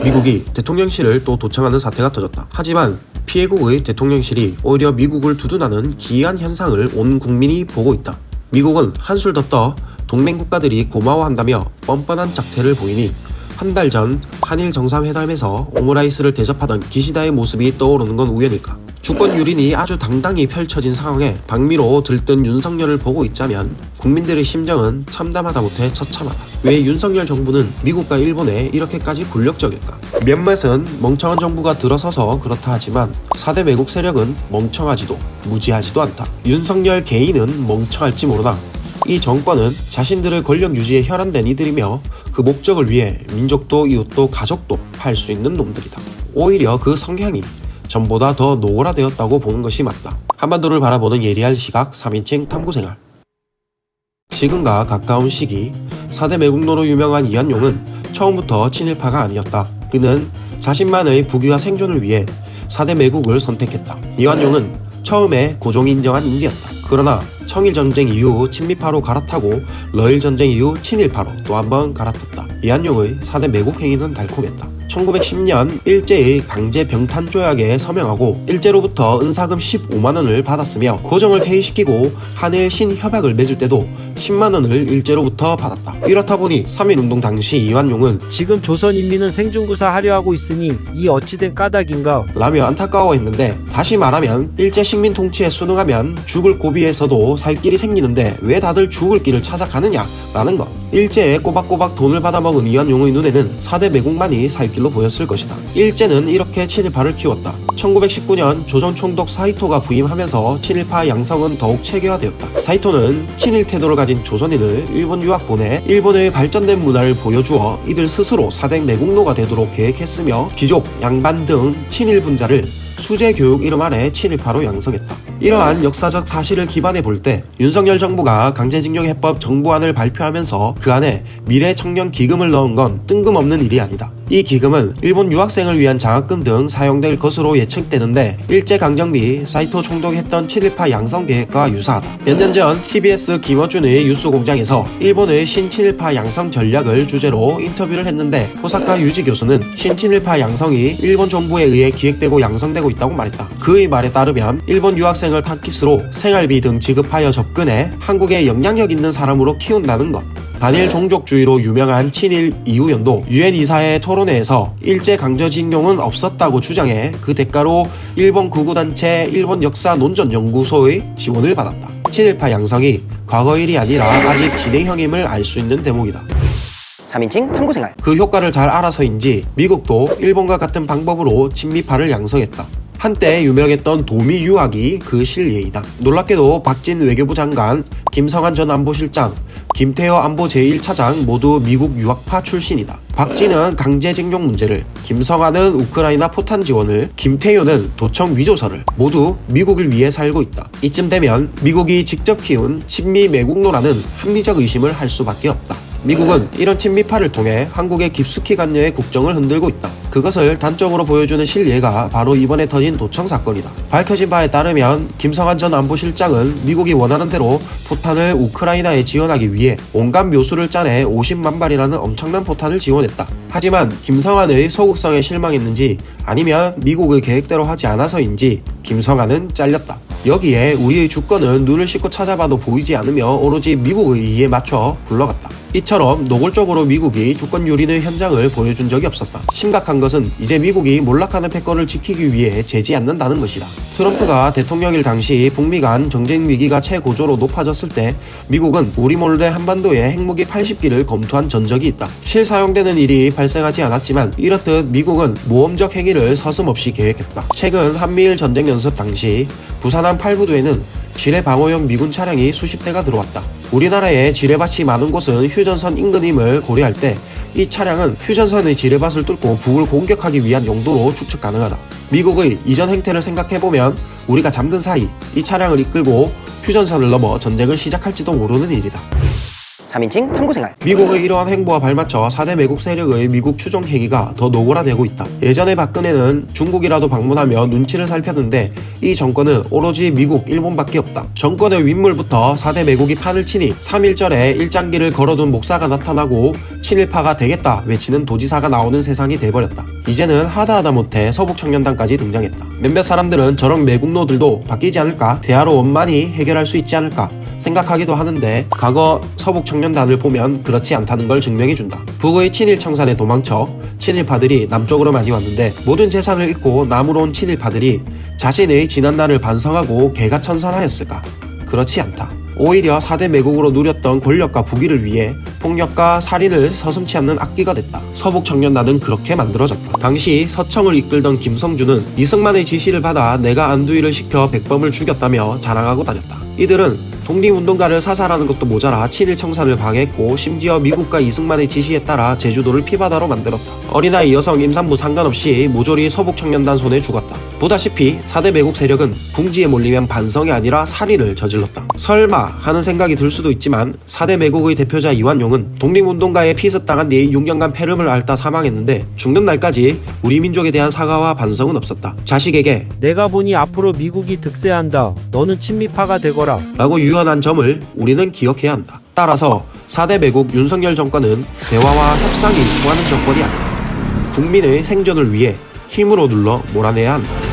미국이 대통령실을 또 도청하는 사태가 터졌다. 하지만 피해국의 대통령실이 오히려 미국을 두둔하는 기이한 현상을 온 국민이 보고 있다. 미국은 한술 더 떠 동맹 국가들이 고마워한다며 뻔뻔한 작태를 보이니 한 달 전 한일 정상회담에서 오므라이스를 대접하던 기시다의 모습이 떠오르는 건 우연일까? 주권 유린이 아주 당당히 펼쳐진 상황에 방미로 들뜬 윤석열을 보고 있자면 국민들의 심정은 참담하다 못해 처참하다. 왜 윤석열 정부는 미국과 일본에 이렇게까지 굴욕적일까? 몇몇은 멍청한 정부가 들어서서 그렇다 하지만 4대 매국 세력은 멍청하지도 무지하지도 않다. 윤석열 개인은 멍청할지 모르나 이 정권은 자신들의 권력 유지에 혈안된 이들이며 그 목적을 위해 민족도 이웃도 가족도 팔 수 있는 놈들이다. 오히려 그 성향이 전보다 더 노골화되었다고 보는 것이 맞다. 한반도를 바라보는 예리한 시각 3인칭 탐구생활. 지금과 가까운 시기 4대 매국노로 유명한 이한용은 처음부터 친일파가 아니었다. 그는 자신만의 부귀와 생존을 위해 4대 매국을 선택했다. 이한용은 처음에 고종이 인정한 인재였다. 그러나 청일전쟁 이후 친미파로 갈아타고 러일전쟁 이후 친일파로 또 한 번 갈아탔다. 이한용의 4대 매국 행위는 달콤했다. 1910년 일제의 강제 병탄 조약에 서명하고 일제로부터 은사금 15만원을 받았으며 고종을 퇴위시키고 한일 신협약을 맺을 때도 10만원을 일제로부터 받았다. 이렇다 보니 3.1운동 당시 이완용은 지금 조선인민은 생중구사 하려 하고 있으니 이 어찌된 까닭인가 라며 안타까워했는데, 다시 말하면 일제 식민 통치에 순응하면 죽을 고비에서도 살 길이 생기는데 왜 다들 죽을 길을 찾아가느냐 라는 것. 일제에 꼬박꼬박 돈을 받아먹은 이완용의 눈에는 4대 매국만이 살 길로 보였을 것이다. 일제는 이렇게 친일파를 키웠다. 1919년 조선 총독 사이토가 부임하면서 친일파 양성은 더욱 체계화되었다. 사이토는 친일 태도를 가진 조선인을 일본 유학 보내 일본의 발전된 문화를 보여주어 이들 스스로 4대 매국노가 되도록 계획했으며 귀족, 양반 등 친일 분자를 수재교육 이름 아래 친일파로 양성했다. 이러한 역사적 사실을 기반해 볼 때 윤석열 정부가 강제징용 해법 정부안을 발표하면서 그 안에 미래 청년 기금을 넣은 건 뜬금없는 일이 아니다. 이 기금은 일본 유학생을 위한 장학금 등 사용될 것으로 예측되는데 일제강점기 사이토 총독이 했던 친일파 양성 계획과 유사하다. 몇 년 전 TBS 김어준의 뉴스공장에서 일본의 신친일파 양성 전략을 주제로 인터뷰를 했는데 호사카 유지 교수는 신친일파 양성이 일본 정부에 의해 기획되고 양성되고 있다고 말했다. 그의 말에 따르면 일본 유학생을 타깃으로 생활비 등 지급하여 접근해 한국에 영향력 있는 사람으로 키운다는 것. 반일 종족주의로 유명한 친일 이우연도 유엔 이사회 토론회에서 일제 강제징용은 없었다고 주장해 그 대가로 일본 구구단체 일본 역사 논전연구소의 지원을 받았다. 친일파 양성이 과거 일이 아니라 아직 진행형임을 알 수 있는 대목이다. 3인칭 탐구생활. 그 효과를 잘 알아서인지 미국도 일본과 같은 방법으로 친미파를 양성했다. 한때 유명했던 도미 유학이 그 실예이다. 놀랍게도 박진 외교부 장관, 김성한 전 안보실장, 김태호 안보 제1차장 모두 미국 유학파 출신이다. 박진은 강제징용 문제를, 김성한은 우크라이나 포탄 지원을, 김태효는 도청 위조서를 모두 미국을 위해 살고 있다. 이쯤 되면 미국이 직접 키운 친미 매국노라는 합리적 의심을 할 수밖에 없다. 미국은 이런 친미파를 통해 한국의 깊숙이 관여의 국정을 흔들고 있다. 그것을 단적으로 보여주는 실예가 바로 이번에 터진 도청 사건이다. 밝혀진 바에 따르면 김성한 전 안보실장은 미국이 원하는 대로 포탄을 우크라이나에 지원하기 위해 온갖 묘수를 짜내 50만 발이라는 엄청난 포탄을 지원했다. 하지만 김성한의 소극성에 실망했는지 아니면 미국의 계획대로 하지 않아서인지 김성한은 잘렸다. 여기에 우리의 주권은 눈을 씻고 찾아봐도 보이지 않으며 오로지 미국의 이에 맞춰 굴러갔다. 이처럼 노골적으로 미국이 주권 유린의 현장을 보여준 적이 없었다. 심각한 것은 이제 미국이 몰락하는 패권을 지키기 위해 재지 않는다는 것이다. 트럼프가 대통령일 당시 북미 간 정쟁 위기가 최고조로 높아졌을 때 미국은 우리 몰래 한반도에 핵무기 80기를 검토한 전적이 있다. 실사용되는 일이 발생하지 않았지만 이렇듯 미국은 모험적 행위를 서슴없이 계획했다. 최근 한미일 전쟁 연습 당시 부산함 8부두에는 지뢰 방어용 미군 차량이 수십 대가 들어왔다. 우리나라에 지뢰밭이 많은 곳은 휴전선 인근임을 고려할 때 이 차량은 휴전선의 지뢰밭을 뚫고 북을 공격하기 위한 용도로 추측 가능하다. 미국의 이전 행태를 생각해보면 우리가 잠든 사이 이 차량을 이끌고 휴전선을 넘어 전쟁을 시작할지도 모르는 일이다. 3인칭 탐구생활. 미국의 이러한 행보와 발맞춰 4대 매국 세력의 미국 추종 행위가 더 노골화되고 있다. 예전에 박근혜는 중국이라도 방문하며 눈치를 살폈는데 이 정권은 오로지 미국, 일본밖에 없다. 정권의 윗물부터 4대 매국이 판을 치니 3.1절에 일장기를 걸어둔 목사가 나타나고 친일파가 되겠다 외치는 도지사가 나오는 세상이 돼버렸다. 이제는 하다하다 못해 서북청년단까지 등장했다. 몇몇 사람들은 저런 매국노들도 바뀌지 않을까? 대화로 원만히 해결할 수 있지 않을까? 생각하기도 하는데 과거 서북청년단을 보면 그렇지 않다는 걸 증명해준다. 북의 친일 청산에 도망쳐 친일파들이 남쪽으로 많이 왔는데 모든 재산을 잃고 남으로 온 친일파들이 자신의 지난날을 반성하고 개가천선하였을까? 그렇지 않다. 오히려 4대 매국으로 누렸던 권력과 부귀를 위해 폭력과 살인을 서슴지 않는 악기가 됐다. 서북청년단은 그렇게 만들어졌다. 당시 서청을 이끌던 김성주는 이승만의 지시를 받아 내가 안두희를 시켜 백범을 죽였다며 자랑하고 다녔다. 이들은 독립운동가를 사살하는 것도 모자라 친일 청산을 방해했고 심지어 미국과 이승만의 지시에 따라 제주도를 피바다로 만들었다. 어린아이 여성 임산부 상관없이 모조리 서북청년단 손에 죽었다. 보다시피 4대 매국 세력은 궁지에 몰리면 반성이 아니라 살인을 저질렀다. 설마 하는 생각이 들 수도 있지만 4대 매국의 대표자 이완용은 독립운동가에 피습당한 뒤 6년간 폐렴을 앓다 사망했는데 죽는 날까지 우리 민족에 대한 사과와 반성은 없었다. 자식에게 내가 보니 앞으로 미국이 득세한다. 너는 친미파가 되거라. 라고 유언한 점을 우리는 기억해야 한다. 따라서 4대 매국 윤석열 정권은 대화와 협상이 통하는 정권이 아니다. 국민의 생존을 위해 힘으로 눌러 몰아내야 한다.